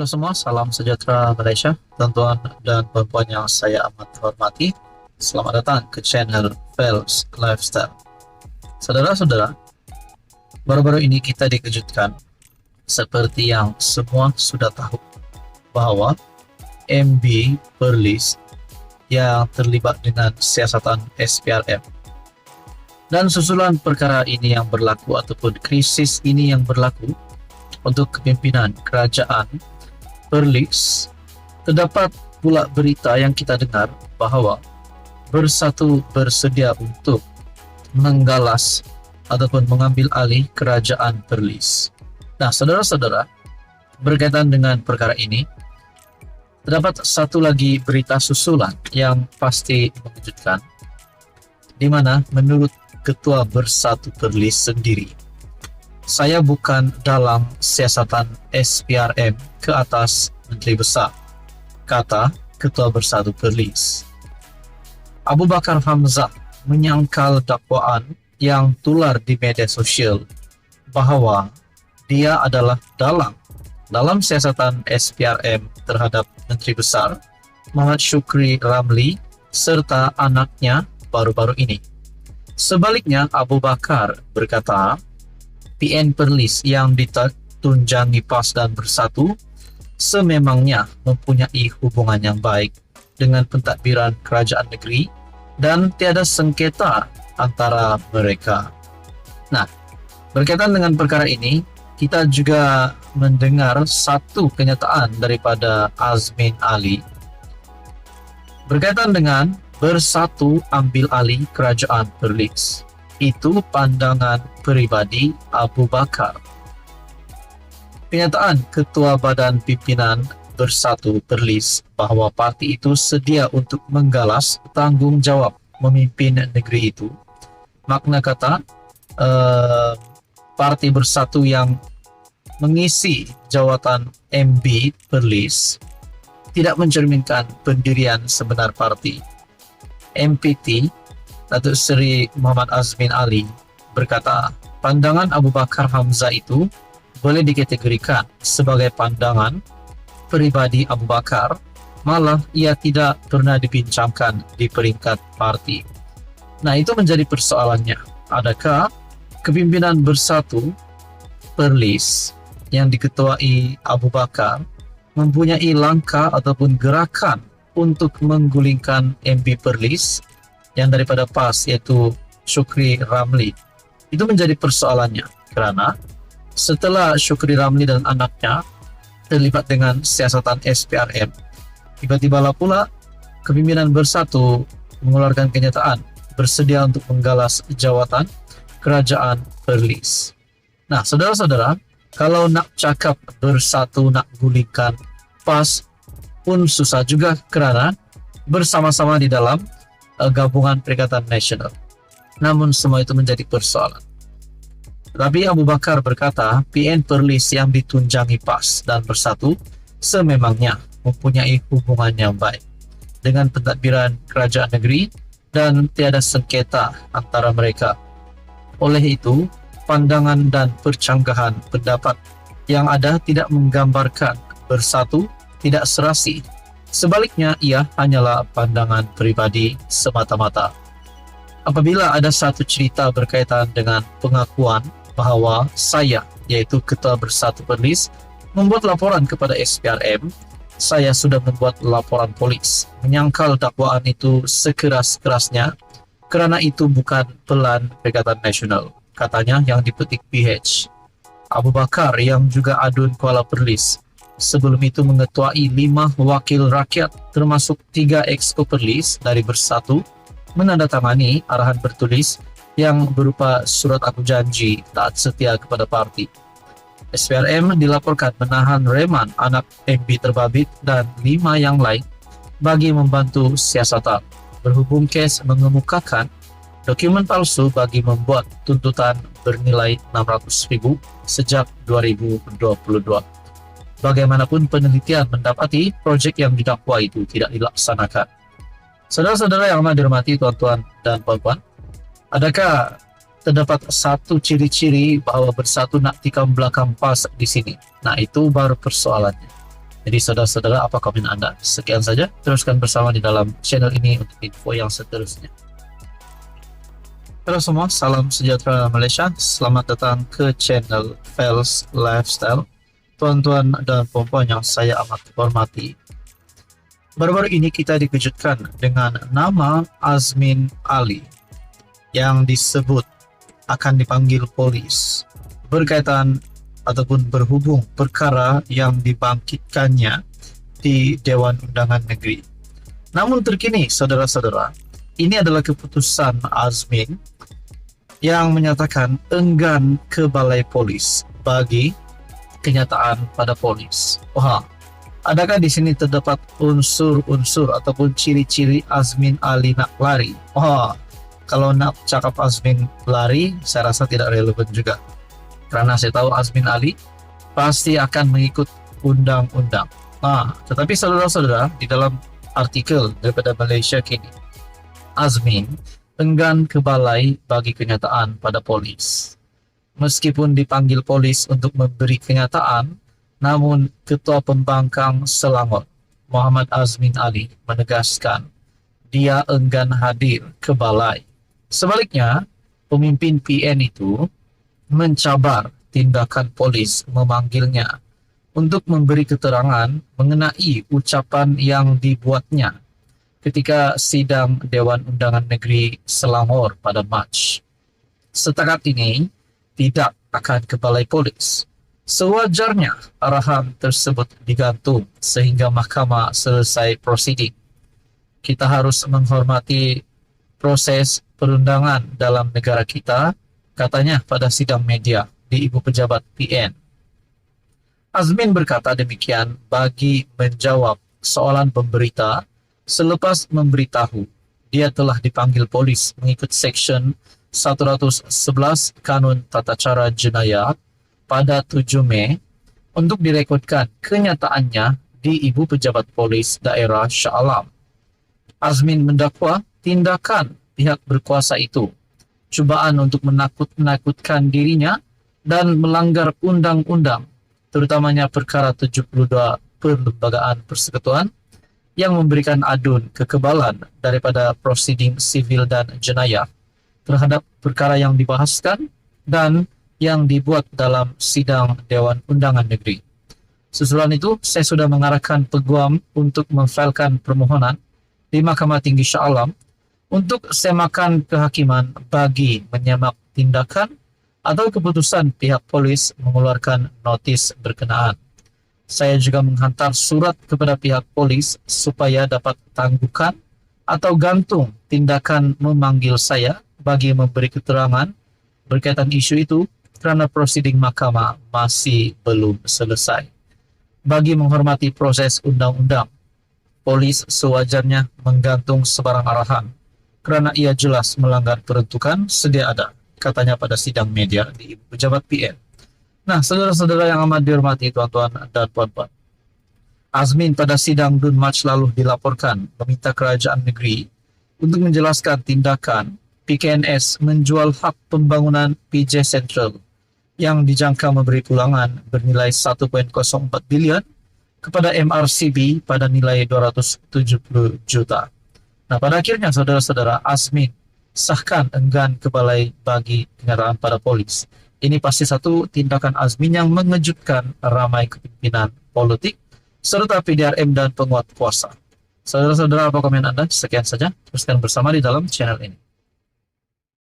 Halo semua, salam sejahtera Malaysia, tuan-tuan dan puan-puan yang saya amat hormati. Selamat datang ke channel Phelps Lifestyle. Saudara-saudara, baru-baru ini kita dikejutkan seperti yang semua sudah tahu bahwa MB Perlis yang terlibat dengan siasatan SPRM. Dan susulan perkara ini yang berlaku ataupun krisis ini yang berlaku untuk kepimpinan kerajaan Perlis, terdapat pula berita yang kita dengar bahawa Bersatu bersedia untuk menggalas ataupun mengambil alih kerajaan Perlis. Nah, saudara-saudara, berkaitan dengan perkara ini, terdapat satu lagi berita susulan yang pasti mengejutkan, di mana menurut Ketua Bersatu Perlis sendiri, saya bukan dalam siasatan SPRM ke atas Menteri Besar, kata Ketua Bersatu Perlis. Abu Bakar Hamzah menyangkal dakwaan yang tular di media sosial bahawa dia adalah dalam siasatan SPRM terhadap Menteri Besar Muhammad Shukri Ramli serta anaknya baru-baru ini. Sebaliknya, Abu Bakar berkata, PN Perlis yang ditunjangi PAS dan Bersatu sememangnya mempunyai hubungan yang baik dengan pentadbiran kerajaan negeri dan tiada sengketa antara mereka. Nah, berkaitan dengan perkara ini, kita juga mendengar satu kenyataan daripada Azmin Ali berkaitan dengan Bersatu ambil alih kerajaan Perlis. Itu pandangan peribadi Abu Bakar. Kenyataan Ketua Badan Pimpinan Bersatu Perlis bahawa parti itu sedia untuk menggalas tanggungjawab memimpin negeri itu. Makna kata, parti Bersatu yang mengisi jawatan MB Perlis tidak mencerminkan pendirian sebenar parti. MPT Datuk Seri Muhammad Azmin Ali berkata, pandangan Abu Bakar Hamzah itu boleh dikategorikan sebagai pandangan peribadi Abu Bakar, malah ia tidak pernah dibincangkan di peringkat parti. Nah, itu menjadi persoalannya. Adakah kepimpinan Bersatu Perlis yang diketuai Abu Bakar mempunyai langkah ataupun gerakan untuk menggulingkan MB Perlis yang daripada PAS, iaitu Shukri Ramli? Itu menjadi persoalannya, kerana setelah Shukri Ramli dan anaknya terlibat dengan siasatan SPRM, tiba-tibalah pula kepimpinan Bersatu mengeluarkan kenyataan bersedia untuk menggalas jawatan kerajaan Perlis. Nah, saudara-saudara, kalau nak cakap Bersatu nak gulingkan PAS pun susah juga, kerana bersama-sama di dalam gabungan Perikatan Nasional. Namun semua itu menjadi persoalan. Tetapi Abu Bakar berkata, PN Perlis yang ditunjangi PAS dan Bersatu sememangnya mempunyai hubungan yang baik dengan pentadbiran kerajaan negeri dan tiada sengketa antara mereka. Oleh itu, pandangan dan percanggahan pendapat yang ada tidak menggambarkan Bersatu tidak serasi. Sebaliknya, ia hanyalah pandangan pribadi semata-mata. Apabila ada satu cerita berkaitan dengan pengakuan bahawa saya, iaitu Ketua Bersatu Perlis, membuat laporan kepada SPRM, saya sudah membuat laporan polis, menyangkal dakwaan itu sekeras-kerasnya, kerana itu bukan pelan Perikatan Nasional, katanya yang dipetik PH. Abu Bakar yang juga adun Kuala Perlis sebelum itu mengetuai 5 wakil rakyat termasuk 3 exco Perlis dari Bersatu menandatangani arahan bertulis yang berupa surat aku janji taat setia kepada parti. SPRM dilaporkan menahan reman anak MB terbabit dan 5 yang lain bagi membantu siasatan, berhubung kes mengemukakan dokumen palsu bagi membuat tuntutan bernilai 600,000 sejak 2022. Bagaimanapun penelitian mendapati projek yang didakwa itu tidak dilaksanakan. Saudara-saudara yang amat dihormati, tuan-tuan dan puan-puan, adakah terdapat satu ciri-ciri bahawa Bersatu nak tikam belakang PAS di sini? Nah, itu baru persoalannya. Jadi saudara-saudara, apa komen Anda? Sekian saja, teruskan bersama di dalam channel ini untuk info yang seterusnya. Halo semua, salam sejahtera Malaysia. Selamat datang ke channel Fels Lifestyle. Tuan-tuan dan puan-puan yang saya amat hormati, baru-baru ini kita dikejutkan dengan nama Azmin Ali yang disebut akan dipanggil polis berkaitan ataupun berhubung perkara yang dibangkitkannya di Dewan Undangan Negeri. Namun terkini, saudara-saudara, ini adalah keputusan Azmin yang menyatakan enggan ke balai polis bagi kenyataan pada polis. Wah, adakah di sini terdapat unsur-unsur ataupun ciri-ciri Azmin Ali nak lari? Wah, kalau nak cakap Azmin lari, saya rasa tidak relevan juga. Karena saya tahu Azmin Ali pasti akan mengikut undang-undang. Nah, tetapi saudara-saudara, di dalam artikel daripada Malaysia Kini, Azmin enggan ke balai bagi kenyataan pada polis. Meskipun dipanggil polis untuk memberi kenyataan, namun Ketua Pembangkang Selangor, Muhammad Azmin Ali, menegaskan dia enggan hadir ke balai. Sebaliknya, pemimpin PN itu mencabar tindakan polis memanggilnya untuk memberi keterangan mengenai ucapan yang dibuatnya ketika sidang Dewan Undangan Negeri Selangor pada Mac. Setakat ini tidak akan ke balai polis. Sewajarnya arahan tersebut digantung sehingga mahkamah selesai prosiding. Kita harus menghormati proses perundangan dalam negara kita, katanya pada sidang media di Ibu Pejabat PN. Azmin berkata demikian bagi menjawab soalan pemberita selepas memberitahu dia telah dipanggil polis mengikut Seksyen 111 Kanun Tata Cara Jenayah pada 7 Mei untuk direkodkan kenyataannya di Ibu Pejabat Polis Daerah Shah Alam. Azmin mendakwa tindakan pihak berkuasa itu cubaan untuk menakut-nakutkan dirinya dan melanggar undang-undang, terutamanya perkara 72 Perlembagaan Persekutuan yang memberikan adun kekebalan daripada prosiding sivil dan jenayah terhadap perkara yang dibahaskan dan yang dibuat dalam sidang Dewan Undangan Negeri. Susulan itu, saya sudah mengarahkan peguam untuk memfailkan permohonan di Mahkamah Tinggi Shah Alam untuk semakan kehakiman bagi menyemak tindakan atau keputusan pihak polis mengeluarkan notis berkenaan. Saya juga menghantar surat kepada pihak polis supaya dapat tangguhkan atau gantung tindakan memanggil saya bagi memberi keterangan berkaitan isu itu kerana prosiding mahkamah masih belum selesai. Bagi menghormati proses undang-undang, polis sewajarnya menggantung sebarang arahan kerana ia jelas melanggar peruntukan sedia ada, katanya pada sidang media di Ibu Pejabat PN. Nah, saudara-saudara yang amat dihormati tuan-tuan dan puan-puan, Azmin pada sidang DUN Mac lalu dilaporkan meminta kerajaan negeri untuk menjelaskan tindakan PKNS menjual hak pembangunan PJ Central yang dijangka memberi pulangan bernilai 1.04 bilion kepada MRCB pada nilai 270 juta. Nah, pada akhirnya saudara-saudara, Azmin sahkan enggan ke balai bagi kenyataan pada polis. Ini pasti satu tindakan Azmin yang mengejutkan ramai kepimpinan politik serta PDRM dan penguat kuasa. Saudara-saudara, apa komen Anda? Sekian saja, teruskan bersama di dalam channel ini.